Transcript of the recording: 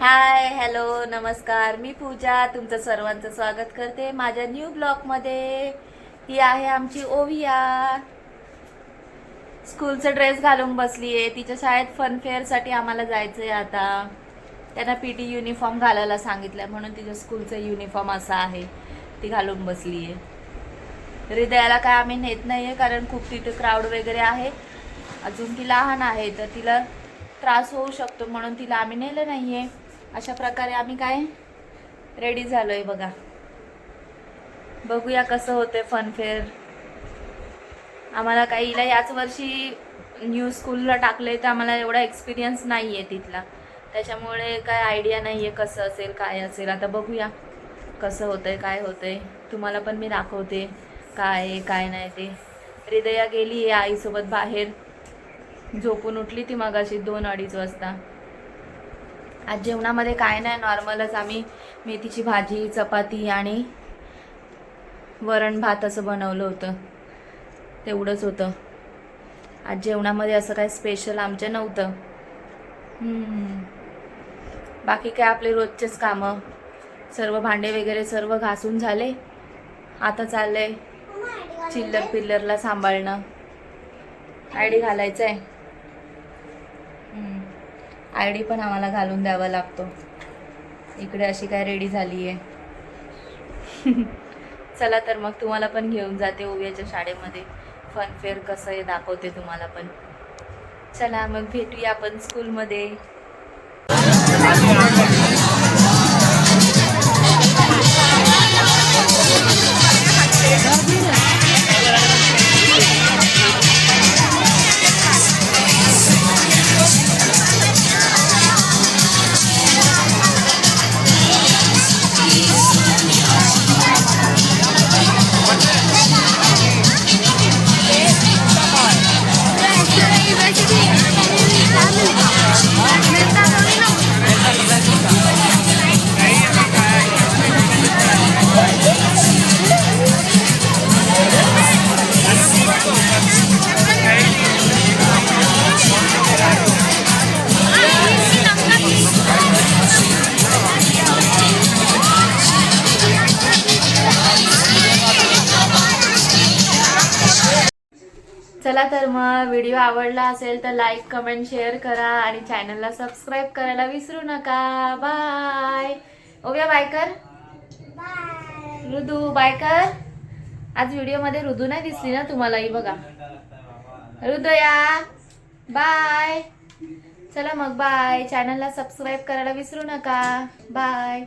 Hi hello नमस्कार, मी पूजा तुमचं सर्वांचं स्वागत करते माझ्या न्यू ब्लॉगमध्ये. ही आहे आमची ओविया. स्कूलचा ड्रेस घालून बसली आहे. तिच्या शाळेत फनफेअरसाठी आम्हाला जायचं आहे. आता त्यांना पीटी युनिफॉर्म घालायला सांगितलं म्हणून तिच्या स्कूलचा युनिफॉर्म असा आहे, ती घालून बसली आहे. हृदयाला काय आम्ही नेत नाही आहे कारण खूप तिथे क्राऊड वगैरे आहे. अजून ती लहान आहे तर तिला त्रास होऊ शकतो म्हणून तिला आम्ही नेलं नाही आहे. अशा प्रकारे आम्ही काय रेडी झालो आहे बघा. बघूया कसं होतं फनफेअर. आम्हाला काही हिला याच वर्षी न्यू स्कूलला टाकलं आहे तर आम्हाला एवढा एक्सपिरियन्स नाही आहे तिथला, त्याच्यामुळे काय आयडिया नाही आहे कसं असेल काय असेल. आता बघूया कसं होतं आहे काय होतं आहे. तुम्हाला पण मी दाखवते काय आहे काय नाही ते. हृदया गेली आहे आईसोबत बाहेर, झोपून उठली ती मगाशी 2-2:30 वाजता. आज जेवणामध्ये काय नाही, नॉर्मलच आम्ही मेथीची भाजी चपाती आणि वरण भात असं बनवलं होतं, तेवढंच होतं. आज जेवणामध्ये असं काय स्पेशल आमच्या नव्हतं. बाकी काय आपले रोजचेच कामं, सर्व भांडे वगैरे सर्व घासून झाले. आता चाललंय चिल्लर पिल्लरला सांभाळणं. आयडी घालायचं आहे. आयडी पण आम्हाला घालून द्यावा लागतो. इकडे अशी काय रेडी झाली आहे. चला तर मग तुम्हाला पण घेऊन जाते ओवियाच्या शाळेमध्ये. फनफेअर कसं आहे दाखवते तुम्हाला पण. चला मग भेटूया आपण स्कूलमध्ये. चला तर मग व्हिडिओ आवडला असेल तर लाईक कमेंट शेअर करा आणि चॅनलला सबस्क्राईब करायला विसरू नका. बाय. ओव्या बाय कर. ऋदू बाय कर. आज व्हिडिओमध्ये ऋदू नाही दिसली ना तुम्हाला, ही बघा हृदया बाय. चला मग बाय. चॅनलला सबस्क्राईब करायला विसरू नका. बाय.